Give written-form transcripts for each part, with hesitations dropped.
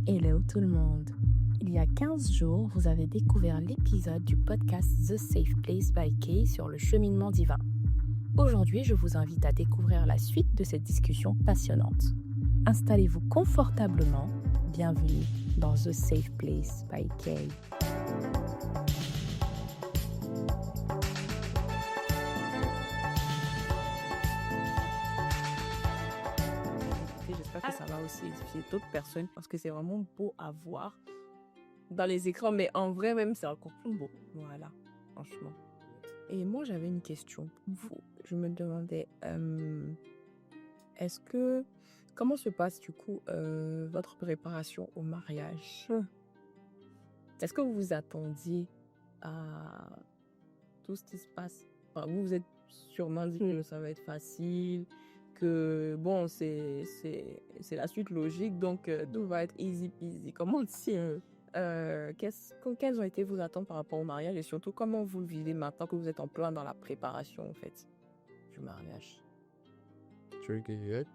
Hello tout le monde. Il y a 15 jours, vous avez découvert l'épisode du podcast The Safe Place by Kay sur le cheminement divin. Aujourd'hui, je vous invite à découvrir la suite de cette discussion passionnante. Installez-vous confortablement. Bienvenue dans The Safe Place by Kay. J'espère que ça va aussi édifier d'autres personnes parce que c'est vraiment beau à voir dans les écrans, mais en vrai même c'est encore plus beau. Voilà, franchement. Et moi j'avais une question pour vous. Je me demandais, comment se passe du coup votre préparation au mariage? Est-ce que vous vous attendiez à tout ce qui se passe? Enfin, vous vous êtes sûrement dit que ça va être facile, que bon, c'est la suite logique, donc tout va être easy peasy. Comment on dit quelles ont été vos attentes par rapport au mariage et surtout comment vous le vivez maintenant que vous êtes en plein dans la préparation en fait du mariage? Tu veux que j'y aille?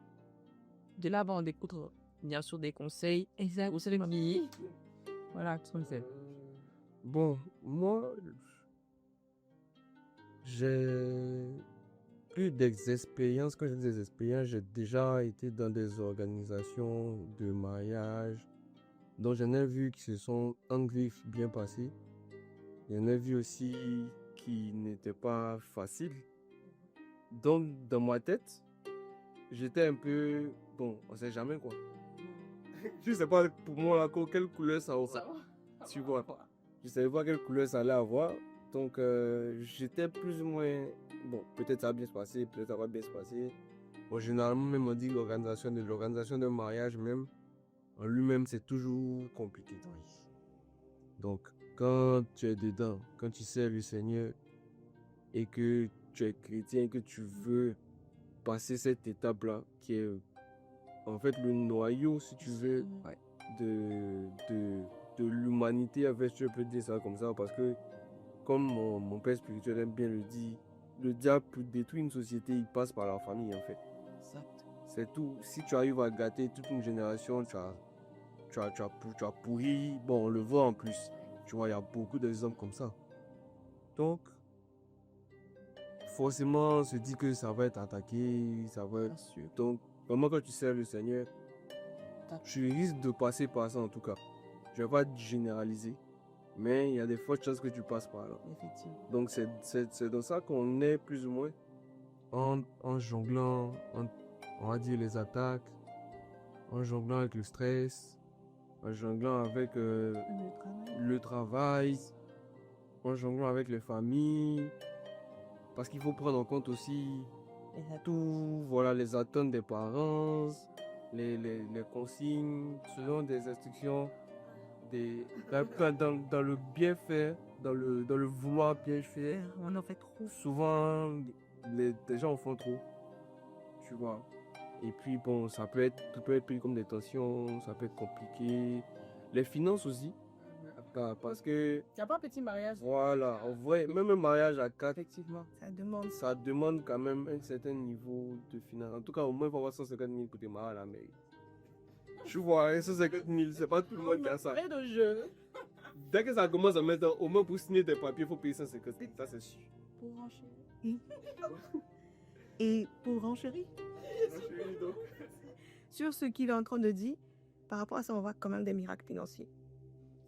De là, on écoute bien sûr des conseils. Exact. Vous savez, mamie. Voilà, tout ça. Bon, moi, j'ai plus d'expérience. Quand j'ai des expériences, j'ai déjà été dans des organisations de mariage dont j'en ai vu qui se sont en griffe bien passés. J'en ai vu aussi qui n'étaient pas faciles. Donc, dans ma tête, j'étais un peu... Bon, on sait jamais quoi. Je sais pas pour moi là, quelle couleur ça aura. Tu vois. Je savais pas quelle couleur ça allait avoir. Donc, j'étais plus ou moins... Bon, peut-être ça va bien se passer, peut-être ça va bien se passer. Bon, généralement, même on dit l'organisation d'un mariage même, en lui-même, c'est toujours compliqué. Donc, quand tu es dedans, quand tu sais le Seigneur et que tu es chrétien et que tu veux passer cette étape-là, qui est en fait le noyau, si tu veux, de l'humanité, en fait, je peux dire ça comme ça, parce que comme mon père spirituel aime bien le dire, le diable pour détruire une société, il passe par la famille en fait. Exact. C'est tout. Si tu arrives à gâter toute une génération, tu as pourri. Bon, on le voit en plus. Tu vois, il y a beaucoup d'exemples comme ça. Donc, forcément, on se dit que ça va être attaqué, ça va être... Donc, vraiment, quand tu sers le Seigneur, tu risques de passer par ça en tout cas. Je ne vais pas généraliser. Mais il y a des fortes chances que tu passes par là. Effectivement. Donc c'est dans ça qu'on est plus ou moins en jonglant, on va dire les attaques, en jonglant avec le stress, en jonglant avec le travail, en jonglant avec les familles. Parce qu'il faut prendre en compte aussi tout, voilà, les attentes des parents, les consignes, selon des instructions. Dans le bien faire, dans le vouloir bien faire, On en fait trop. souvent les gens en font trop, tu vois. Et puis bon, ça peut être pris comme des tensions, ça peut être compliqué. Les finances aussi, parce que... Il n'y a pas un petit mariage? Voilà, en vrai, même un mariage à 4, Effectivement, ça demande quand même un certain niveau de finance. En tout cas, au moins, il faut avoir 150 000 pour démarrer à la mairie. Tu vois, 150 000, c'est pas tout le monde qui a ça. de jeu. Dès que ça commence à mettre au moins pour signer des papiers, il faut payer 150 000. Ça, c'est sûr. Pour renchérir. Et pour renchérir sur ce qu'il est en train de dire, par rapport à ça, on voit quand même des miracles financiers.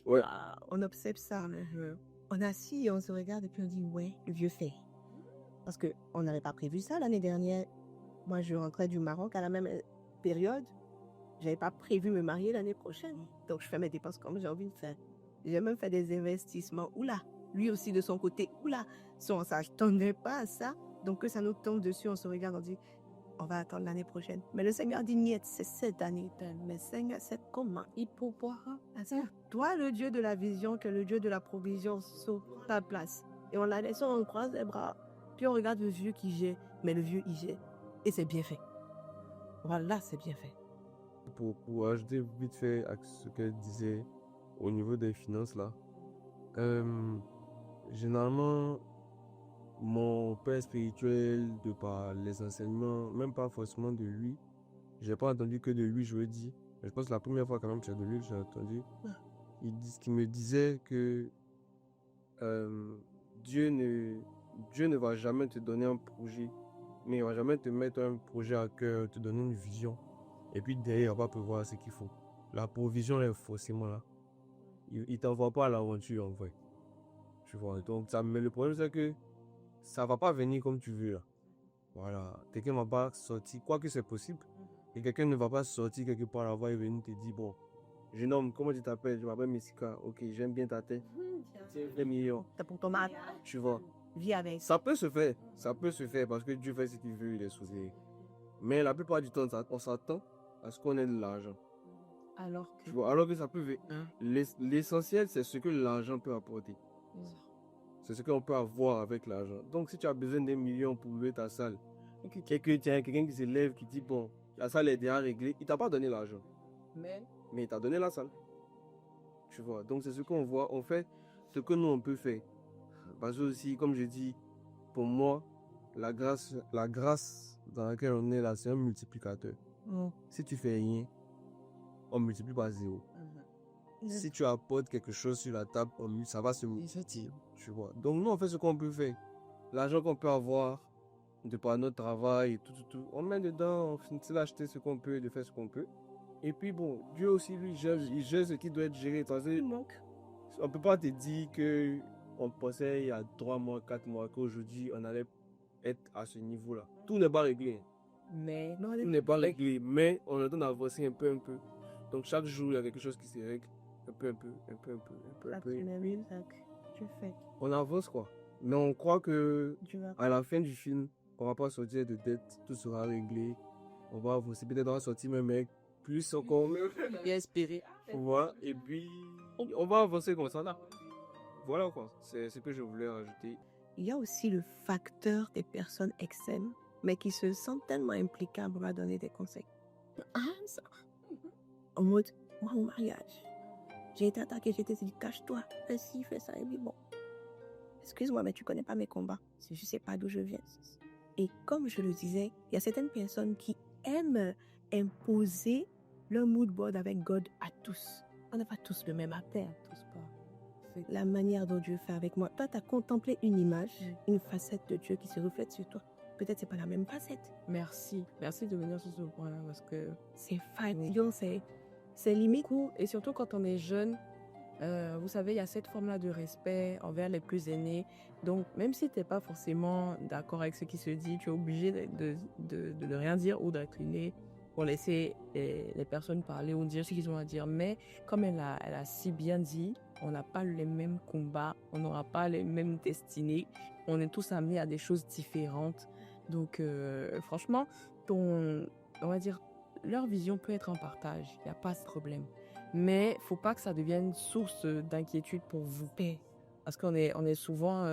Ouais. On observe ça. On est assis et on se regarde et puis on dit, ouais, le vieux fait. Parce qu'on n'avait pas prévu ça l'année dernière. Moi, je rentrais du Maroc à la même période. J'avais pas prévu me marier l'année prochaine. Donc, je fais mes dépenses comme j'ai envie de faire. J'ai même fait des investissements. Oula, lui aussi de son côté. Oula, on ne s'attendait pas à ça. Donc, que ça nous tombe dessus, on se regarde, on dit, on va attendre l'année prochaine. Mais le Seigneur dit, niet, c'est cette année. Mais Seigneur, c'est comment il pourvoira. Toi, le Dieu de la vision, que le Dieu de la provision sur ta place. Et on la laisse, on croise les bras. Puis on regarde le vieux qui gère. Mais le vieux, il gère. Et c'est bien fait. Voilà, c'est bien fait. Pour ajouter vite fait à ce qu'elle disait au niveau des finances là, généralement, mon père spirituel, de par les enseignements, même pas forcément de lui, j'ai pas entendu que de lui, je veux dire, Je pense que la première fois quand même que j'ai lu, j'ai entendu. Ouais. Qu'il me disait que euh, Dieu ne, Dieu ne va jamais te donner un projet, mais il va jamais te mettre un projet à cœur, te donner une vision. Et puis derrière, on va prévoir ce qu'il faut. La provision est forcément là. Il ne t'envoie pas à l'aventure en vrai. Tu vois. Donc, mais le problème, c'est que ça va pas venir comme tu veux là. Voilà. Quelqu'un ne va pas sortir, quoique c'est possible. Et quelqu'un ne va pas sortir quelque part là-bas et venir te dire, bon, jeune homme, comment tu t'appelles? Je m'appelle Messika. Ok, j'aime bien ta tête. Tiens, 20 millions. T'as pour ton mari. Tu vois. Vis avec. Ça peut se faire. Ça peut se faire parce que Dieu fait ce qu'il veut, il est souverain. Mais la plupart du temps, on s'attend à ce qu'on ait de l'argent. Alors Tu vois, alors que ça peut venir. L'essentiel, c'est ce que l'argent peut apporter. C'est ce qu'on peut avoir avec l'argent. Donc, si tu as besoin d'un million pour louer ta salle, quelqu'un qui se lève, qui dit, bon, la salle est déjà réglée, il t'a pas donné l'argent. Mais il t'a donné la salle. Tu vois, donc c'est ce qu'on voit. On fait ce que nous, on peut faire. Parce que aussi, comme je dis, pour moi, la grâce dans laquelle on est là, c'est un multiplicateur. Si tu fais rien, on multiplie par zéro. Si tu apportes quelque chose sur la table, ça va se multiplier. Tu vois. Donc nous, on fait ce qu'on peut faire. L'argent qu'on peut avoir de par notre travail, et tout, on met dedans, on finit d'acheter ce qu'on peut, de faire ce qu'on peut. Et puis bon, Dieu aussi, lui, il gère ce qui doit être géré. On ne peut pas te dire que on pensait il y a 3 mois, 4 mois, qu'aujourd'hui, on allait être à ce niveau-là. Tout n'est pas réglé. Tout n'est pas réglé, mais on est en train d'avancer un peu. Donc chaque jour, il y a quelque chose qui se règle. Un peu. On avance quoi. Mais on croit que à la fin du film, on va pas sortir de dette, tout sera réglé. On va avancer, peut-être on va sortir même avec plus encore mieux. Bien espéré. Voilà, et puis on va avancer comme ça là. Voilà quoi, c'est ce que je voulais rajouter. Il y a aussi le facteur des personnes externes, mais qui se sentent tellement impliquables pour donner des conseils. En mode, moi, au mariage, j'ai été attaquée, j'ai été dit, cache-toi, fais ci, fais ça, et puis bon. Excuse-moi, mais tu connais pas mes combats. Je sais pas d'où je viens. Et comme je le disais, il y a certaines personnes qui aiment imposer leur mood board avec God à tous. On n'a pas tous le même appel. Tous pas. La manière dont Dieu fait avec moi. Toi, tu as contemplé une image, une facette de Dieu qui se reflète sur toi. Peut-être c'est pas la même facette. Merci de venir sur ce point-là parce que c'est fatigant, c'est limite. Et surtout quand on est jeune, vous savez, il y a cette forme-là de respect envers les plus aînés. Donc, même si tu n'es pas forcément d'accord avec ce qui se dit, tu es obligé de ne rien dire ou d'incliner pour laisser les personnes parler ou dire ce qu'ils ont à dire. Mais comme elle a si bien dit, on n'a pas les mêmes combats, on n'aura pas les mêmes destinées. On est tous amenés à des choses différentes. Donc, franchement, on va dire, leur vision peut être en partage. Il n'y a pas ce problème. Mais faut pas que ça devienne source d'inquiétude pour vous. Parce qu'on est souvent,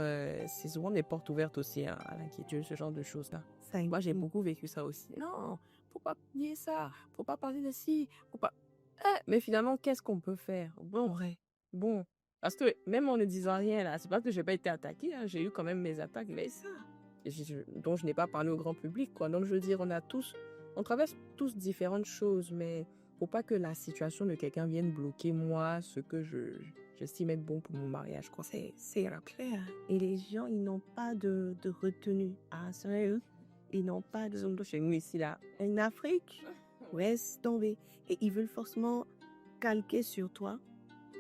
c'est souvent des portes ouvertes aussi à l'inquiétude, ce genre de choses-là. Moi, j'ai beaucoup vécu ça aussi. Non, faut pas nier ça, faut pas parler de ci, faut pas... mais finalement, qu'est-ce qu'on peut faire? Bon, parce que même en ne disant rien, là, c'est pas que j'ai pas été attaquée, hein, j'ai eu quand même mes attaques, mais ça, dont je n'ai pas parlé au grand public, quoi. Donc, je veux dire, on traverse tous différentes choses, mais faut pas que la situation de quelqu'un vienne bloquer moi, ce que j'estime être bon pour mon mariage, quoi. C'est clair. Et les gens, ils n'ont pas de retenue. Ah, sérieux? Ils n'ont pas de zone de chez nous ici, là. En Afrique, laisse tomber. Et ils veulent forcément calquer sur toi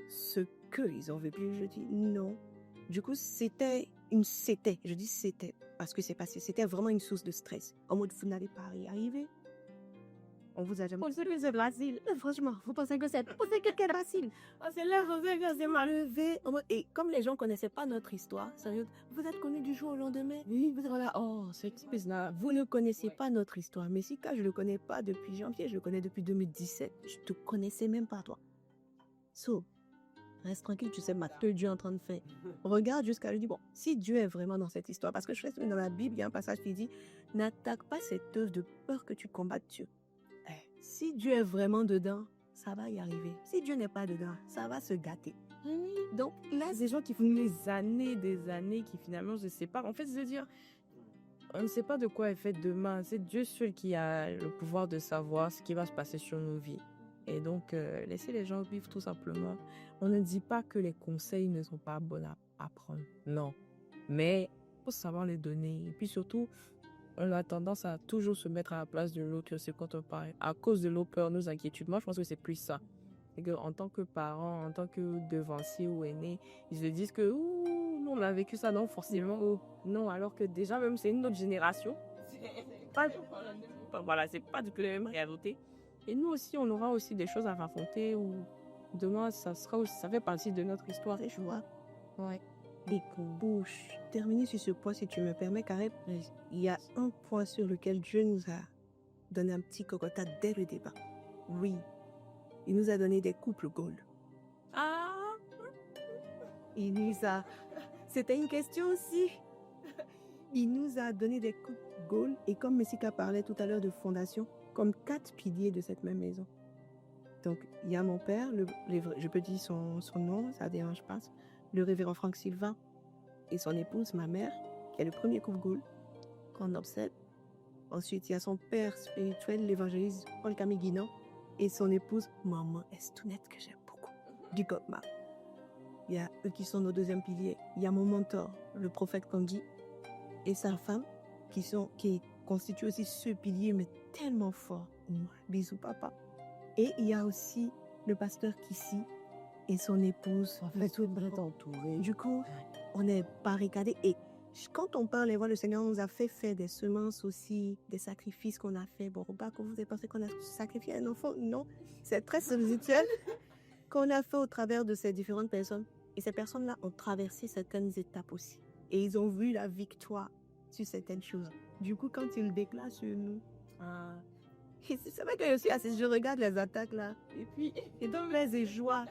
ce qu'ils ont vécu. Je dis non. Du coup, c'était, parce que c'est passé. C'était vraiment une source de stress. En mode, vous n'allez pas y arriver. On vous a jamais... Vous pensez que c'est facile? Franchement, vous pensez que c'est facile? C'est là, vous savez que c'est mal levé. Et comme les gens ne connaissaient pas notre histoire, sérieux, vous êtes connus du jour au lendemain. Oui, vous êtes là, c'est là. Vous ne connaissez pas notre histoire. Messika, je ne le connais pas depuis janvier, je le connais depuis 2017. Je ne te connaissais même pas, toi. Reste tranquille, tu sais que Dieu est en train de faire. Regarde jusqu'à lui, bon, si Dieu est vraiment dans cette histoire, parce que je sais que dans la Bible, il y a un passage qui dit, n'attaque pas cette œuvre de peur que tu combattes Dieu. Si Dieu est vraiment dedans, ça va y arriver. Si Dieu n'est pas dedans, ça va se gâter. Donc là, des gens qui font des années, qui finalement se séparent. En fait, je veux dire, on ne sait pas de quoi est fait demain. C'est Dieu seul qui a le pouvoir de savoir ce qui va se passer sur nos vies. Et donc, laissez les gens vivre tout simplement. On ne dit pas que les conseils ne sont pas bons à prendre. Non. Mais il faut savoir les donner. Et puis surtout, on a tendance à toujours se mettre à la place de l'autre. C'est quand on parle. À cause de nos peurs, nos inquiétudes. Moi, je pense que c'est plus ça. C'est qu'en tant que parent, en tant que devancier ou aîné, ils se disent que ouh, nous, on a vécu ça, non, forcément. Oh, non, alors que déjà, même, c'est une autre génération. Pas, voilà, c'est pas du tout la même réalité. Et nous aussi, on aura aussi des choses à raconter ou demain, ça fait partie de notre histoire. Et je vois. Ouais. Et pour terminer sur ce point, si tu me permets, Karim, il y a un point sur lequel Dieu nous a donné un petit cocotat dès le départ. Oui, il nous a donné des couples gold. Ah! Il nous a... C'était une question aussi. Il nous a donné des couples gold et comme Messika parlait tout à l'heure de fondation, comme 4 piliers de cette même maison. Donc, il y a mon père, je peux dire son nom, ça ne dérange pas, le révérend Franck Sylvain et son épouse, ma mère, qui est le premier couple gold qu'on observe. Ensuite, il y a son père spirituel, l'évangéliste Paul Camille Guinan, et son épouse, Maman Estounette, que j'aime beaucoup, du Gokma. Il y a eux qui sont nos deuxièmes piliers. Il y a mon mentor, le prophète Kangui, et sa femme, qui constituent aussi ce pilier, mais tellement fort. Bisous, papa. Et il y a aussi le pasteur Kissi et son épouse. En fait, tout est entouré. Du coup, on est barricadés. Et quand on parle, et voilà, le Seigneur nous a fait faire des semences aussi, des sacrifices qu'on a fait. Bon, pas que vous avez pensé qu'on a sacrifié un enfant. Non, c'est très spirituel qu'on a fait au travers de ces différentes personnes. Et ces personnes-là ont traversé certaines étapes aussi. Et ils ont vu la victoire sur certaines choses. Du coup, quand ils déclarent sur nous, c'est vrai que je suis assise, je regarde les attaques là. Et puis, et donc, plaise et joie.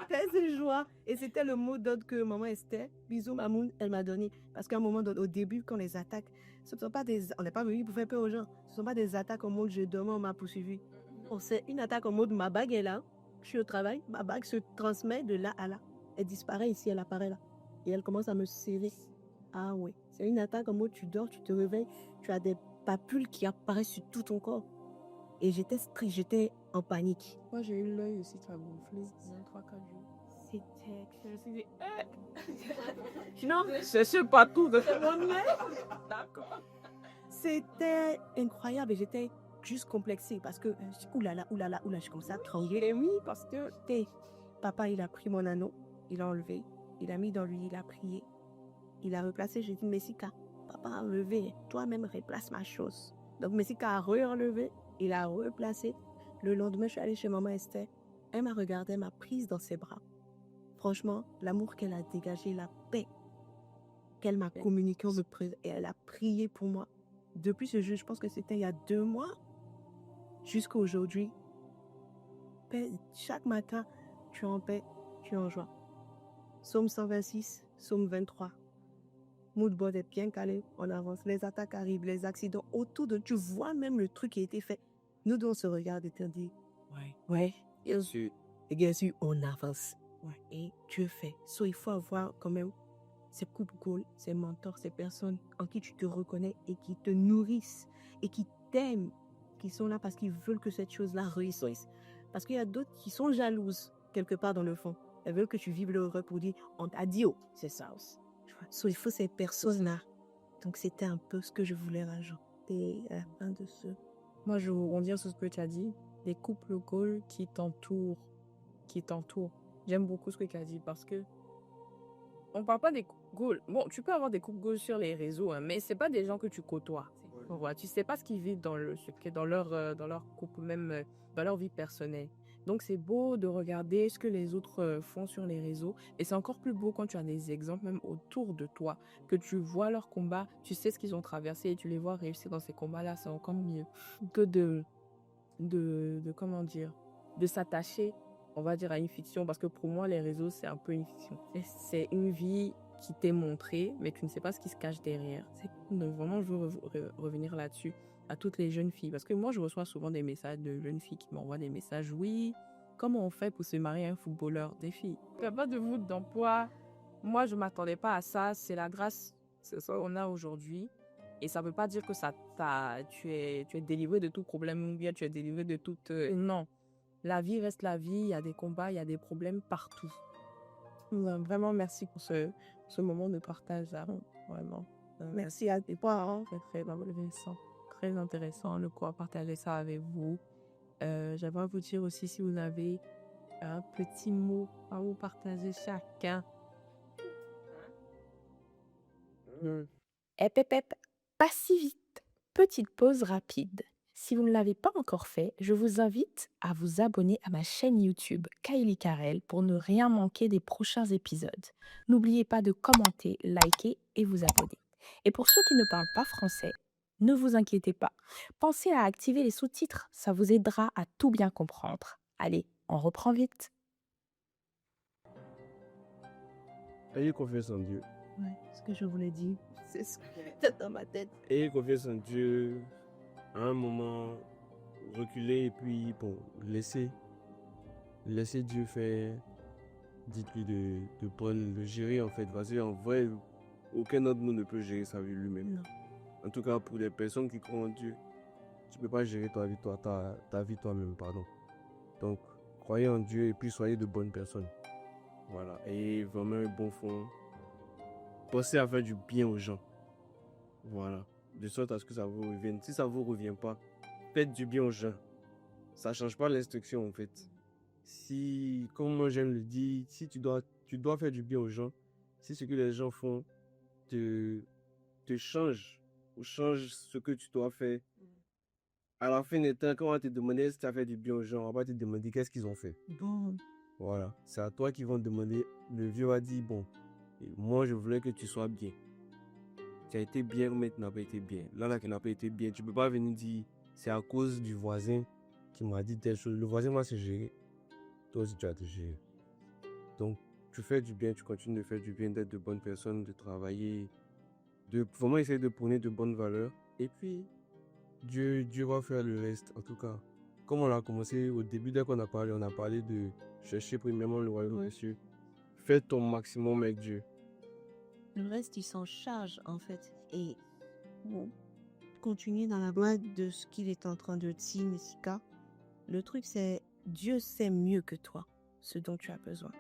Plaise et joie. Et c'était le mot d'ordre que maman Esther, bisous Mamoun, elle m'a donné. Parce qu'à un moment, au début, quand les attaques, ce ne sont pas des. On n'est pas venu pour faire peur aux gens. Ce ne sont pas des attaques en mode je dormais, on m'a poursuivi. Oh, c'est une attaque en mode ma bague est là. Je suis au travail, ma bague se transmet de là à là. Elle disparaît ici, elle apparaît là. Et elle commence à me serrer. Ah oui. C'est une attaque en mode tu dors, tu te réveilles, tu as des papules qui apparaissent sur tout ton corps. Et j'étais en panique. Moi, j'ai eu l'œil aussi qui a gonflé 3-4 jours. C'était... Je me suis dit, non, c'est pas tout de ce monde. D'accord. C'était incroyable et j'étais juste complexée parce que, oulala, je commençais à trembler. Et oui, parce que, papa, il a pris mon anneau, il l'a enlevé, il a mis dans lui, il a prié, il a replacé, j'ai dit, Messika, papa a enlevé, toi-même replace ma chose. Donc, Messika a re-enlevé, il a replacé. Le lendemain, je suis allée chez maman Esther, elle m'a regardée, m'a prise dans ses bras. Franchement, l'amour qu'elle a dégagé, la paix qu'elle m'a communiquée, et elle a prié pour moi. Depuis ce jour, je pense que c'était il y a 2 mois, jusqu'à aujourd'hui, chaque matin, tu es en paix, tu es en joie. Psaume 126, Psaume 23. Moodboard est bien calé, on avance, les attaques arrivent, les accidents autour de tu vois même le truc qui a été fait. Nous devons se regarder et te dire, ouais, bien sûr, on avance. Ouais. Et Dieu fait. Il faut avoir quand même ces couples goals, ces mentors, ces personnes en qui tu te reconnais et qui te nourrissent et qui t'aiment, qui sont là parce qu'ils veulent que cette chose-là réussisse. Parce qu'il y a d'autres qui sont jalouses quelque part dans le fond. Elles veulent que tu vives l'heureux pour dire on t'a dit oh, c'est ça aussi. Il faut ces personnes-là. Donc c'était un peu ce que je voulais rajouter à la fin de ce. Moi, je veux rebondir sur ce que tu as dit. Les couples goals qui t'entourent. J'aime beaucoup ce que tu as dit parce que on parle pas des couples goals. Bon, tu peux avoir des couples goals sur les réseaux, hein, mais c'est pas des gens que tu côtoies. Ouais. Tu sais pas ce qu'ils vivent dans leur couple, même dans leur vie personnelle. Donc, c'est beau de regarder ce que les autres font sur les réseaux. Et c'est encore plus beau quand tu as des exemples même autour de toi, que tu vois leurs combats, tu sais ce qu'ils ont traversé et tu les vois réussir dans ces combats-là. C'est encore mieux que comment dire, de s'attacher, on va dire, à une fiction. Parce que pour moi, les réseaux, c'est un peu une fiction. C'est une vie qui t'est montrée, mais tu ne sais pas ce qui se cache derrière. Donc, vraiment, je veux revenir là-dessus. À toutes les jeunes filles. Parce que moi, je reçois souvent des messages de jeunes filles qui m'envoient des messages. Oui, comment on fait pour se marier à un footballeur? Des filles. Il n'y a pas de voûte d'emploi. Moi, je ne m'attendais pas à ça. C'est la grâce qu'on a aujourd'hui. Et ça ne veut pas dire que tu es délivré de tout problème ou bien tu es délivré de toute... non, la vie reste la vie, il y a des combats, il y a des problèmes partout. Vraiment, merci pour ce moment de partage, Aaron. Vraiment. Merci à toi. Hein. Très intéressant. Très intéressant de quoi partager ça avec vous. J'aimerais vous dire aussi si vous avez un petit mot à vous partager chacun. Hep, pas si vite. Petite pause rapide. Si vous ne l'avez pas encore fait, je vous invite à vous abonner à ma chaîne YouTube Kylie Carrel pour ne rien manquer des prochains épisodes. N'oubliez pas de commenter, liker et vous abonner. Et pour ceux qui ne parlent pas français, ne vous inquiétez pas. Pensez à activer les sous-titres, ça vous aidera à tout bien comprendre. Allez, on reprend vite. Ayez confiance en Dieu. Ouais, ce que je voulais dire, c'est ce qui était dans ma tête. Ayez confiance en Dieu. À un moment, reculez et puis, bon, laissez Dieu faire. Dites-lui de prendre le gérer en fait. Parce qu'en vrai, aucun d'entre nous ne peut gérer sa vie lui-même. Non. En tout cas, pour les personnes qui croient en Dieu, tu ne peux pas gérer ta vie toi-même, pardon. Donc, croyez en Dieu et puis soyez de bonnes personnes. Voilà. Et vraiment un bon fond. Pensez à faire du bien aux gens. Voilà. De sorte à ce que ça vous revienne. Si ça ne vous revient pas, faites du bien aux gens. Ça ne change pas l'instruction en fait. Si, comme moi j'aime le dire, si tu dois faire du bien aux gens, si ce que les gens font te change ou change ce que tu dois faire, à la fin des temps, quand on va te demander si tu as fait du bien aux gens, on va pas te demander qu'est-ce qu'ils ont fait. Bon. Voilà. C'est à toi qu'ils vont demander. Le vieux va dire, bon, moi je voulais que tu sois bien. Tu as été bien, mais tu n'as pas été bien. Là, qui n'a pas été bien, tu ne peux pas venir dire, c'est à cause du voisin qui m'a dit telle chose. Le voisin va se gérer. Toi aussi, tu vas te gérer. Donc, tu fais du bien, tu continues de faire du bien, d'être de bonnes personnes, de travailler, de vraiment essayer de prôner de bonnes valeurs. Et puis, Dieu va faire le reste. En tout cas, comme on a commencé au début, dès qu'on a parlé, on a parlé de chercher premièrement le royaume des cieux. Fais ton maximum avec Dieu. Le reste, il s'en charge, en fait. Et bon, continuer dans la voie de ce qu'il est en train de dire, Nessika. Le truc, c'est Dieu sait mieux que toi ce dont tu as besoin.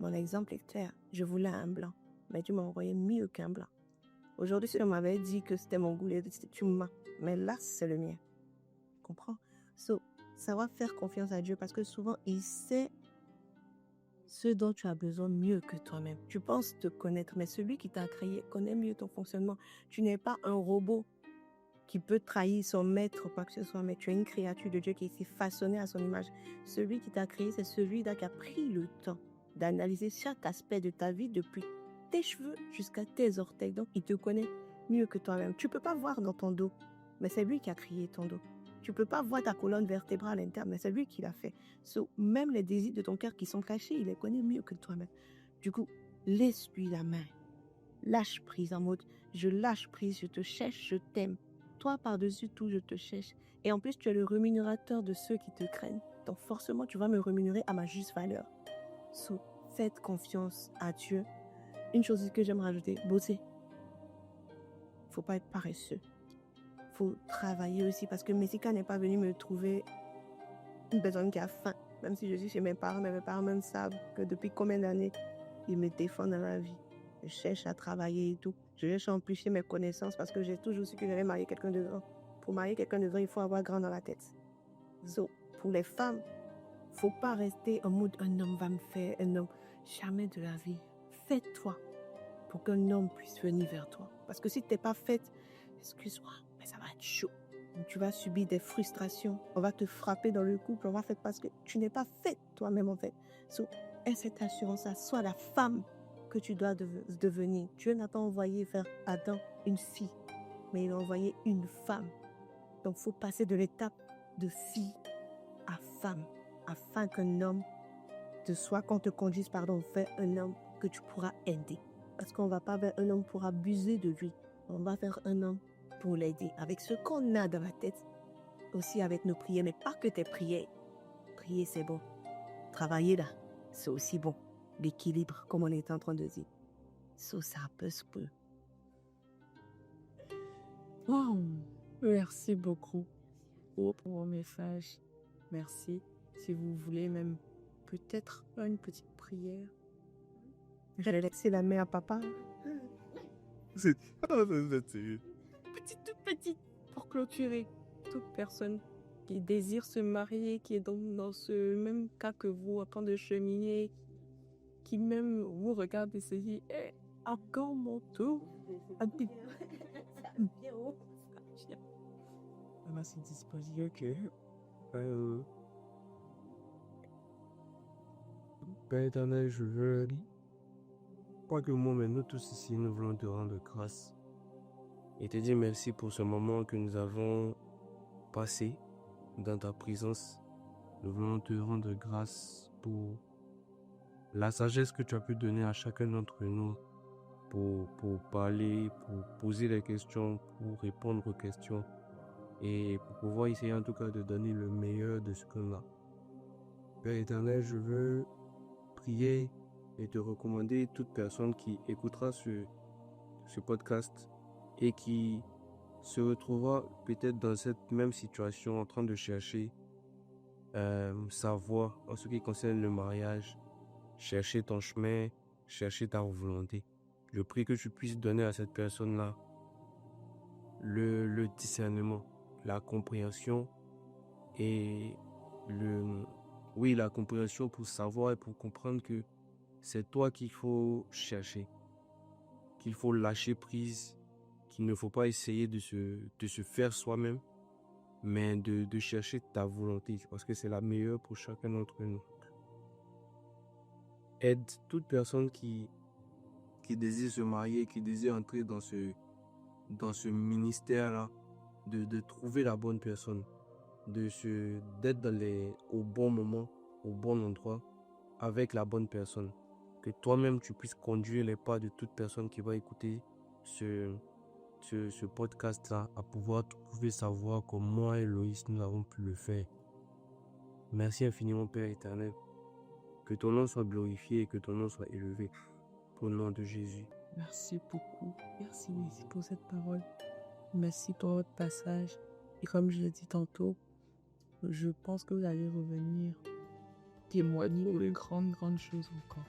Mon exemple est clair. Je voulais un blanc, mais tu m'as envoyé mieux qu'un blanc. Aujourd'hui, si on m'avait dit que c'était mon goût, tu m'as. Mais là, c'est le mien. Tu comprends? So, savoir faire confiance à Dieu parce que souvent, il sait ce dont tu as besoin mieux que toi-même. Tu penses te connaître, mais celui qui t'a créé connaît mieux ton fonctionnement. Tu n'es pas un robot qui peut trahir son maître ou quoi que ce soit, mais tu es une créature de Dieu qui s'est façonnée à son image. Celui qui t'a créé, c'est celui-là qui a pris le temps d'analyser chaque aspect de ta vie depuis tes cheveux jusqu'à tes orteils. Donc, il te connaît mieux que toi-même. Tu ne peux pas voir dans ton dos, mais c'est lui qui a créé ton dos. Tu ne peux pas voir ta colonne vertébrale interne, mais c'est lui qui l'a fait. So, même les désirs de ton cœur qui sont cachés, il les connaît mieux que toi-même. Du coup, laisse-lui la main. Lâche prise en mode, je lâche prise, je te cherche, je t'aime. Toi, par-dessus tout, je te cherche. Et en plus, tu es le rémunérateur de ceux qui te craignent. Donc forcément, tu vas me rémunérer à ma juste valeur. So, faites confiance à Dieu. Une chose que j'aime rajouter, bosser. Faut pas être paresseux. Faut travailler aussi parce que Messika n'est pas venue me trouver une personne qui a faim. Même si je suis chez mes parents, mais mes parents même savent que depuis combien d'années ils me défendent dans la vie. Je cherche à travailler et tout. Je cherche à amplifier mes connaissances parce que j'ai toujours su que j'allais marier quelqu'un de grand. Pour marier quelqu'un de grand, il faut avoir grand dans la tête. So, pour les femmes, faut pas rester en mode un homme va me faire, un homme. Jamais de la vie. Fais-toi pour qu'un homme puisse venir vers toi. Parce que si tu n'es pas faite, excuse-moi, mais ça va être chaud. Tu vas subir des frustrations. On va te frapper dans le couple. On va faire parce que tu n'es pas faite toi-même en fait. So, aie cette assurance-là. Sois la femme que tu dois devenir. Dieu n'a pas envoyé vers Adam une fille, mais il a envoyé une femme. Donc, il faut passer de l'étape de fille à femme, afin qu'un homme te soit, qu'on te conduise, vers un homme que tu pourras aider. Parce qu'on ne va pas vers un homme pour abuser de lui. On va vers un homme pour l'aider, avec ce qu'on a dans la tête, aussi avec nos prières, mais pas que tes prières. Prier, c'est bon. Travailler là, c'est aussi bon. L'équilibre, comme on est en train de dire. Ça peut se peu. Wow. Merci beaucoup pour vos messages. Merci. Si vous voulez même peut-être faire une petite prière. J'allais laisser la main à papa. C'est sérieux. Toute petite, pour clôturer. Toute personne qui désire se marier, qui est dans ce même cas que vous, en train de cheminer, qui même vous regarde et se dit, à quand mon tour? Maman s'est disposée que euh, Père éternel, je veux crois que moi, mais nous tous ici, nous voulons te rendre grâce et te dire merci pour ce moment que nous avons passé dans ta présence. Nous voulons te rendre grâce pour la sagesse que tu as pu donner à chacun d'entre nous pour parler, pour poser des questions, pour répondre aux questions et pour pouvoir essayer en tout cas de donner le meilleur de ce qu'on a. Père éternel, je veux prier et te recommander toute personne qui écoutera ce podcast et qui se retrouvera peut-être dans cette même situation en train de chercher sa voie en ce qui concerne le mariage, chercher ton chemin, chercher ta volonté. Je prie que tu puisses donner à cette personne-là le discernement, la compréhension et la compréhension pour savoir et pour comprendre que c'est toi qu'il faut chercher, qu'il faut lâcher prise, qu'il ne faut pas essayer de se faire soi-même, mais de chercher ta volonté, parce que c'est la meilleure pour chacun d'entre nous. Aide toute personne qui désire se marier, qui désire entrer dans ce ministère-là, de trouver la bonne personne, d'être au bon moment, au bon endroit, avec la bonne personne. Que toi-même, tu puisses conduire les pas de toute personne qui va écouter ce podcast-là, à pouvoir trouver sa voie comme moi et Loïs, nous avons pu le faire. Merci infiniment, Père éternel. Que ton nom soit glorifié et que ton nom soit élevé. Au nom de Jésus. Merci beaucoup. Merci pour cette parole. Merci pour votre passage. Et comme je l'ai dit tantôt, je pense que vous allez revenir témoigner de grandes choses encore.